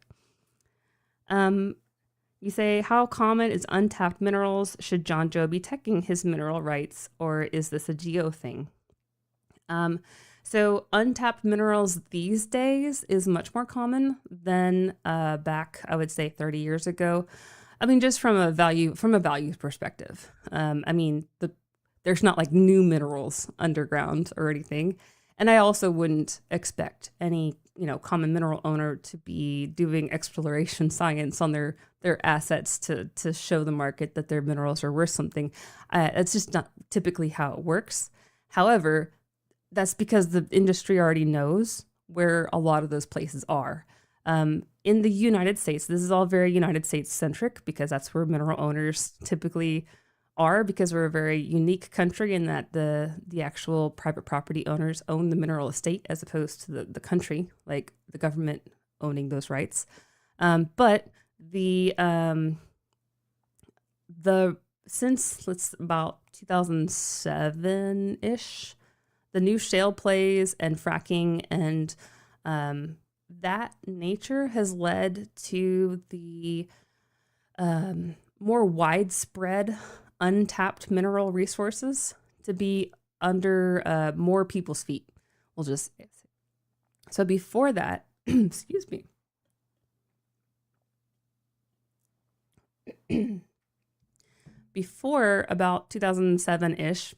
You say, how common is untapped minerals? Should John Joe be teching his mineral rights, or is this a geo thing? So untapped minerals these days is much more common than back, I would say 30 years ago. I mean, just from a value perspective. There's not like new minerals underground or anything. And I also wouldn't expect any, common mineral owner to be doing exploration science on their assets to show the market that their minerals are worth something. It's just not typically how it works. However, that's because the industry already knows where a lot of those places are. In the United States, this is all very United States centric because that's where mineral owners typically are, because we're a very unique country in that the actual private property owners own the mineral estate as opposed to the country, like the government owning those rights. But since about 2007-ish, the new shale plays and fracking and that nature has led to the more widespread untapped mineral resources to be under more people's feet. We'll just, so before that, excuse me. Before about 2007-ish,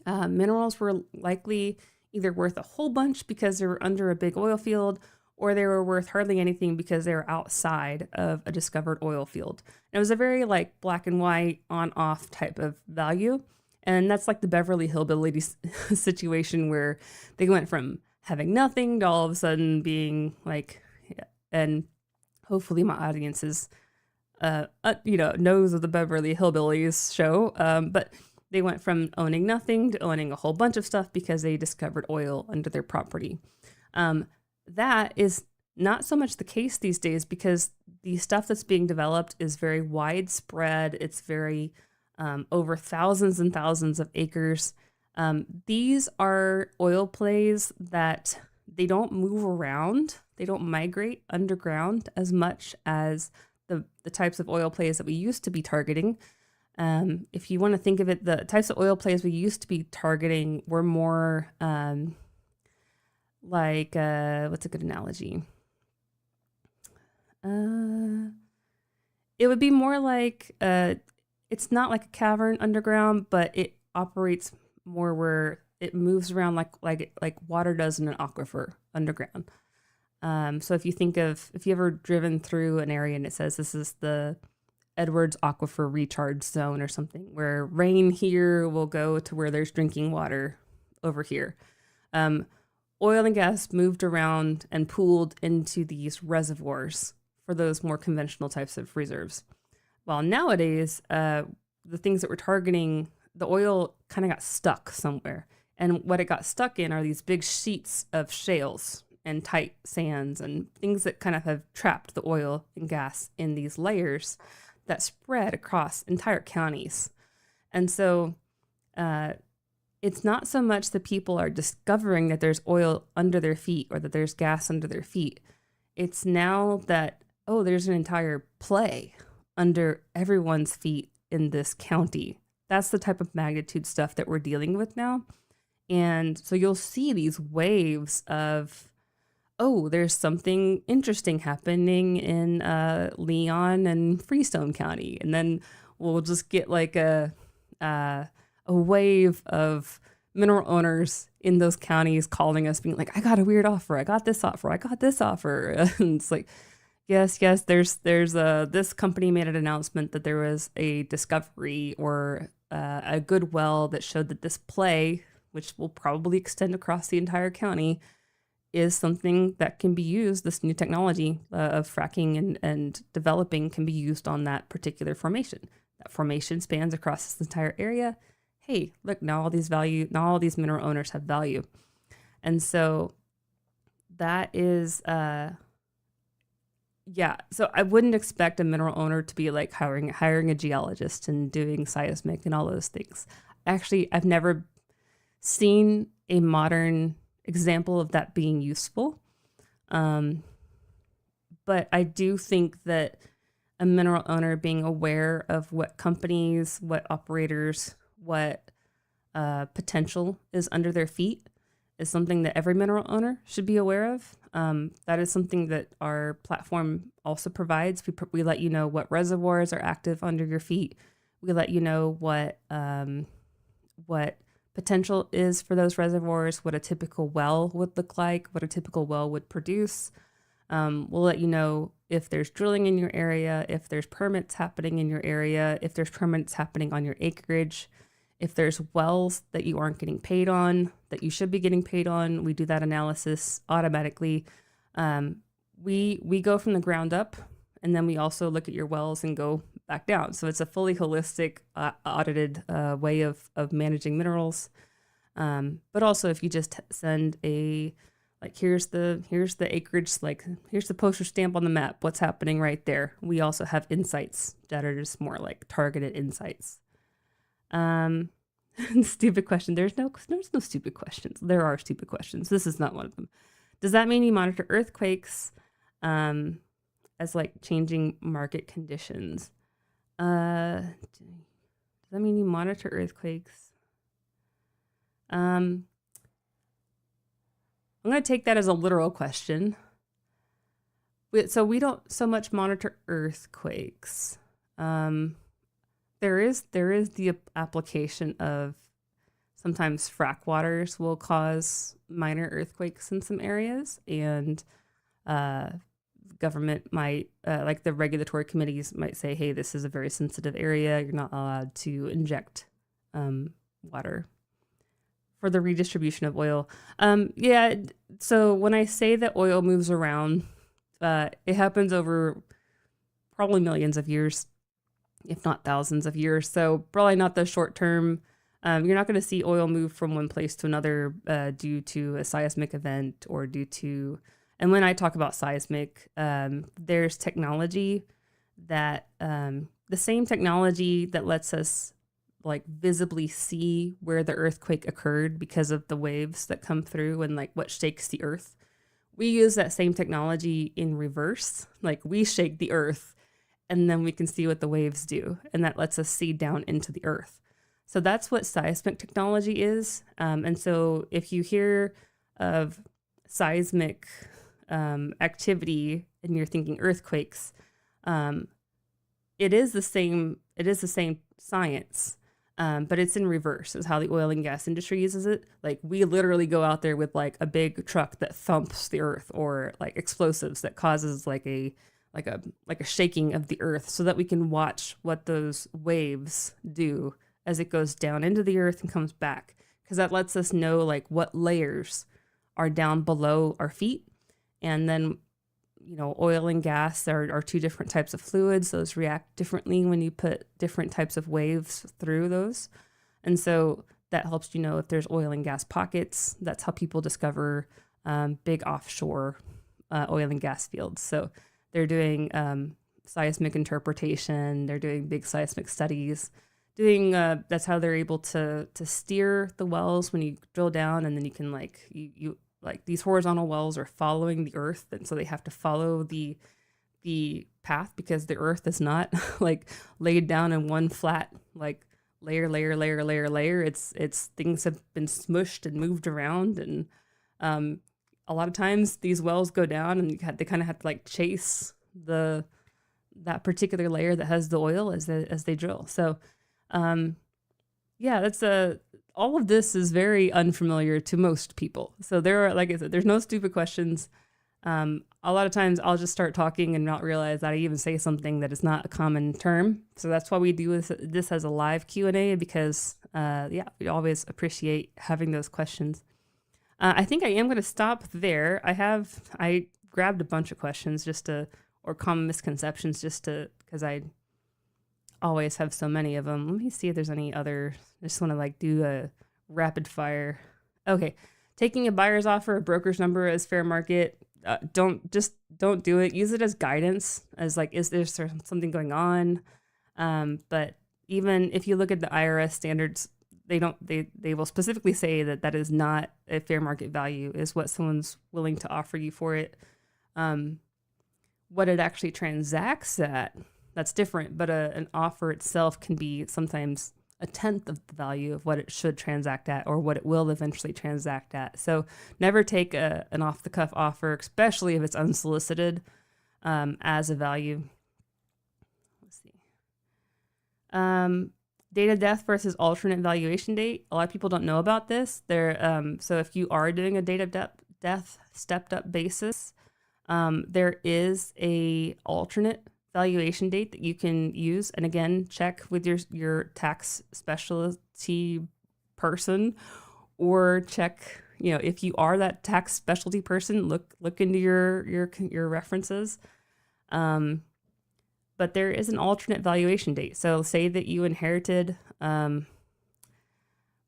minerals were likely either worth a whole bunch because they were under a big oil field, or they were worth hardly anything because they were outside of a discovered oil field. And it was a very like black and white, on off type of value. And that's like the Beverly Hillbillies situation where they went from having nothing to all of a sudden being like, yeah. And hopefully my audience is, knows of the Beverly Hillbillies show. But they went from owning nothing to owning a whole bunch of stuff because they discovered oil under their property. That is not so much the case these days because the stuff that's being developed is very widespread. It's very over thousands and thousands of acres. These are oil plays that they don't move around. They don't migrate underground as much as the types of oil plays that we used to be targeting. If you want to think of it, the types of oil plays we used to be targeting were more what's a good analogy? It would be more like, it's not like a cavern underground, but it operates more where it moves around like water does in an aquifer underground. So if you ever driven through an area and it says this is the Edwards Aquifer Recharge Zone or something, where rain here will go to where there's drinking water over here. Oil and gas moved around and pooled into these reservoirs for those more conventional types of reserves. Well, nowadays, the things that we're targeting, the oil kind of got stuck somewhere. And what it got stuck in are these big sheets of shales and tight sands and things that kind of have trapped the oil and gas in these layers that spread across entire counties. And so it's not so much that people are discovering that there's oil under their feet or that there's gas under their feet. It's now that, oh, there's an entire play under everyone's feet in this county. That's the type of magnitude stuff that we're dealing with now. And so you'll see these waves of, oh, there's something interesting happening in Leon and Freestone County. And then we'll just get like a wave of mineral owners in those counties calling us being like, I got a weird offer. I got this offer. I got this offer. And it's like, yes, there's this company made an announcement that there was a discovery or a good well that showed that this play, which will probably extend across the entire county, is something that can be used. This new technology of fracking and developing can be used on that particular formation. That formation spans across this entire area. Hey, look, now all these mineral owners have value. And so that is, so I wouldn't expect a mineral owner to be like hiring a geologist and doing seismic and all those things. Actually, I've never seen a modern example of that being useful. But I do think that a mineral owner being aware of what companies, what operators, what potential is under their feet is something that every mineral owner should be aware of. That is something that our platform also provides. We let you know what reservoirs are active under your feet. We let you know what potential is for those reservoirs, what a typical well would look like, what a typical well would produce. We'll let you know if there's drilling in your area, if there's permits happening in your area, if there's permits happening on your acreage, if there's wells that you aren't getting paid on, that you should be getting paid on. We do that analysis automatically. We go from the ground up, and then we also look at your wells and go back down. So it's a fully holistic, audited way of managing minerals. But also, if you just send here's the acreage, here's the postage stamp on the map, what's happening right there. We also have insights that are just more like targeted insights. Stupid question. There's no stupid questions. There are stupid questions. This is not one of them. Does that mean you monitor earthquakes as like changing market conditions? Does that mean you monitor earthquakes? I'm going to take that as a literal question. So we don't so much monitor earthquakes. There is the application of sometimes frack waters will cause minor earthquakes in some areas, and government might, like the regulatory committees might say, hey, this is a very sensitive area. You're not allowed to inject water for the redistribution of oil. Yeah, so when I say that oil moves around, it happens over probably millions of years, if not thousands of years. So probably not the short term. You're not going to see oil move from one place to another due to a seismic event or due to, and when I talk about seismic, there's technology that, the same technology that lets us like visibly see where the earthquake occurred because of the waves that come through and like what shakes the earth. We use that same technology in reverse. Like we shake the earth and then we can see what the waves do. And that lets us see down into the earth. So that's what seismic technology is. And so if you hear of seismic activity and you're thinking earthquakes, it is the same science. But it's in reverse is how the oil and gas industry uses it. Like we literally go out there with like a big truck that thumps the earth, or like explosives that causes like a shaking of the earth, so that we can watch what those waves do as it goes down into the earth and comes back. Because that lets us know like what layers are down below our feet. And then, oil and gas are two different types of fluids. Those react differently when you put different types of waves through those. And so that helps you know if there's oil and gas pockets. That's how people discover big offshore oil and gas fields. So they're doing seismic interpretation. They're doing big seismic studies. That's how they're able to steer the wells when you drill down, and then you can you like these horizontal wells are following the earth, and so they have to follow the path because the earth is not like laid down in one flat like layer. It's things have been smushed and moved around, and a lot of times these wells go down and they kind of have to like chase that particular layer that has the oil as they drill. So yeah, that's all of this is very unfamiliar to most people. So there are, like I said, there's no stupid questions. A lot of times I'll just start talking and not realize that I even say something that is not a common term. So that's why we do this as a live Q&A, because we always appreciate having those questions. I think I am going to stop there. I grabbed a bunch of questions or common misconceptions because I always have so many of them. Let me see if there's any other. I just want to do a rapid fire. Okay. Taking a buyer's offer, a broker's number as fair market. Don't do it. Use it as guidance, as is there something going on? But even if you look at the IRS standards, they will specifically say that is not a fair market value, is what someone's willing to offer you for it. What it actually transacts at, that's different, but an offer itself can be sometimes a tenth of the value of what it should transact at, or what it will eventually transact at. So never take an off-the-cuff offer, especially if it's unsolicited, as a value. Let's see. Date of death versus alternate valuation date. A lot of people don't know about this. So if you are doing a date of death stepped up basis, there is a alternate valuation date that you can use. And again, check with your tax specialty person, or check, if you are that tax specialty person, look into your references. But there is an alternate valuation date. So say that you inherited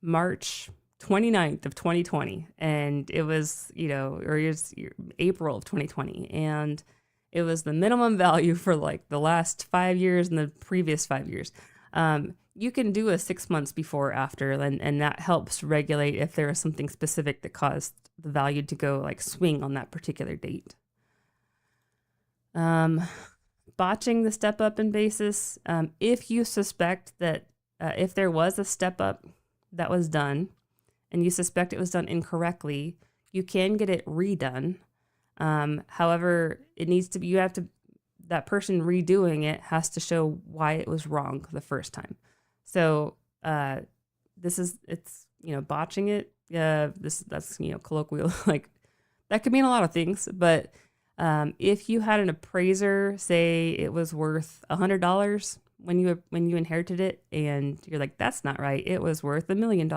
March 29th of 2020, and it was, or it was April of 2020, and it was the minimum value for the last 5 years and the previous 5 years. You can do a 6 months before or after, and that helps regulate if there is something specific that caused the value to go swing on that particular date. Botching the step up in basis. If you suspect that if there was a step up that was done and you suspect it was done incorrectly, You can get it redone. However, it needs to be, that person redoing it has to show why it was wrong the first time. So, it's, botching it. That's, colloquial, like that could mean a lot of things, but, if you had an appraiser say it was worth $100 when you inherited it, and you're like, that's not right, it was worth $1 million.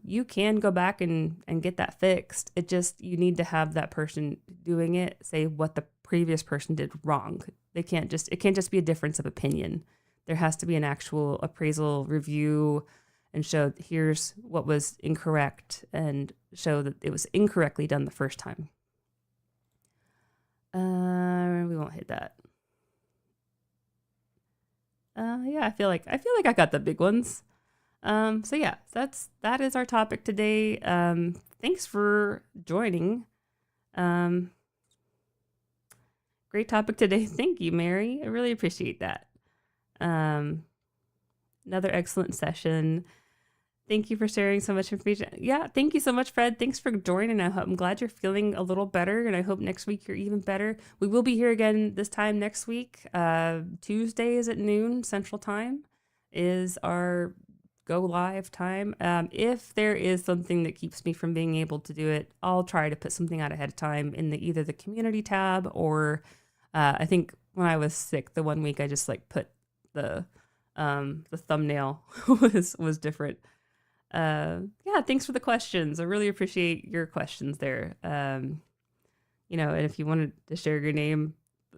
You can go back and get that fixed. You need to have that person doing it say what the previous person did wrong. It can't just be a difference of opinion. There has to be an actual appraisal review and show here's what was incorrect and show that it was incorrectly done the first time. We won't hit that. Yeah, I feel like I got the big ones. So yeah, that is our topic today. Thanks for joining. Great topic today. Thank you, Mary. I really appreciate that. Another excellent session. Thank you for sharing so much information. Yeah, thank you so much, Fred. Thanks for joining. I'm glad you're feeling a little better, and I hope next week you're even better. We will be here again this time next week. Tuesdays at noon Central Time is our go live time. If there is something that keeps me from being able to do it, I'll try to put something out ahead of time in either the community tab or I think when I was sick the one week I just put the thumbnail was different. Yeah, thanks for the questions. I really appreciate your questions there. And if you wanted to share your name,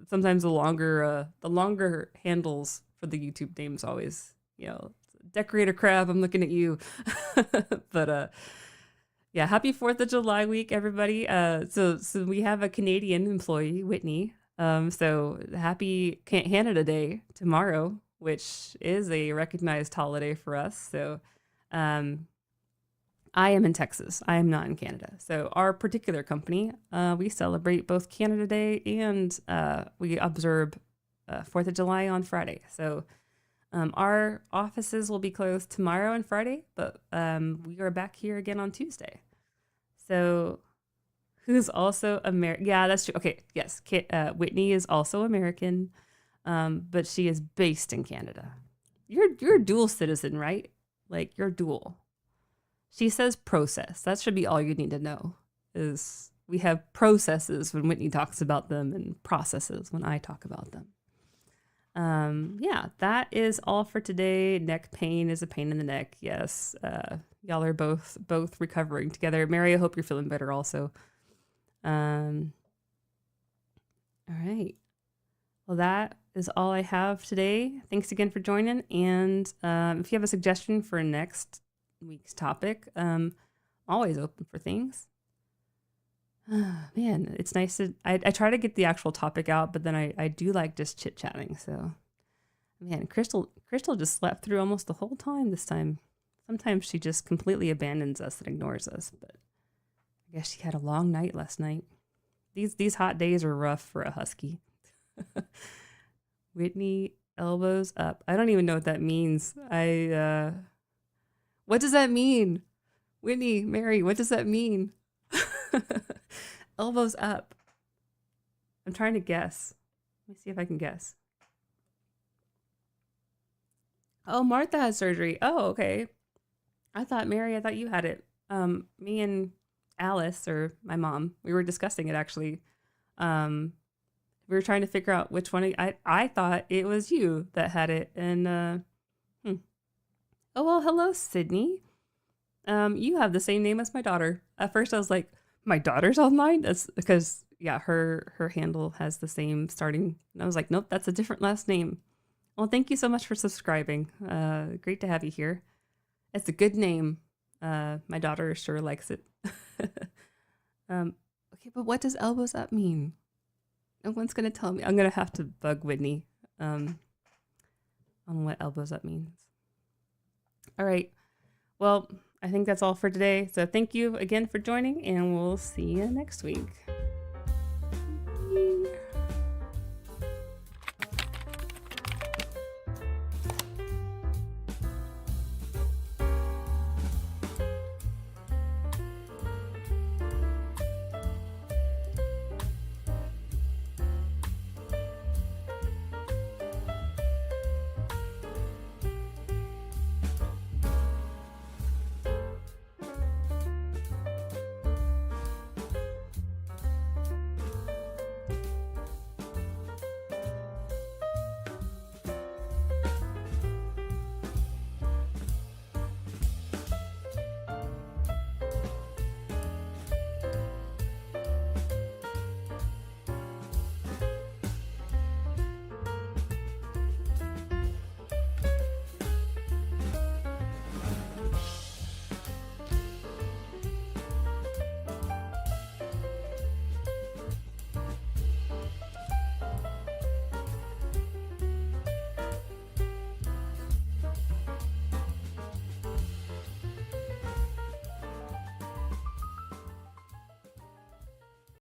sometimes the longer handles for the YouTube names always, Decorator Crab, I'm looking at you. But yeah, happy 4th of July week, everybody. So we have a Canadian employee, Whitney. So happy Canada Day tomorrow, which is a recognized holiday for us. So I am in Texas. I am not in Canada. So our particular company, we celebrate both Canada Day and we observe 4th of July on Friday. So our offices will be closed tomorrow and Friday, but we are back here again on Tuesday. So who's also American? Yeah, that's true. Okay, yes. Whitney is also American, but she is based in Canada. You're a dual citizen, right? Like you're dual. She says process. That should be all you need to know is we have processes when Whitney talks about them and processes when I talk about them. Yeah, that is all for today. Neck pain is a pain in the neck. Yes. Y'all are both recovering together. Mary, I hope you're feeling better also. All right. Well, that is all I have today. Thanks again for joining. And if you have a suggestion for next week's topic, always open for things. Man, it's nice to, I try to get the actual topic out, but then I do like just chit-chatting. So, man, Crystal just slept through almost the whole time this time. Sometimes she just completely abandons us and ignores us, but I guess she had a long night last night. These hot days are rough for a husky. Whitney, elbows up. I don't even know what that means. What does that mean? Whitney, Mary, what does that mean? Elbows up. I'm trying to guess. Let me see if I can guess. Oh, Martha has surgery. Oh, okay. I thought you had it. Me and Alice, or my mom, we were discussing it actually. We were trying to figure out which one. I thought it was you that had it. And oh, well, hello, Sydney. You have the same name as my daughter. At first I was like, my daughter's online? That's because, yeah, her handle has the same starting. And I was like, nope, that's a different last name. Well, thank you so much for subscribing. Great to have you here. It's a good name. My daughter sure likes it. Okay, but what does elbows up mean? No one's going to tell me. I'm going to have to bug Whitney on what elbows up means. All right. Well, I think that's all for today. So thank you again for joining, and we'll see you next week.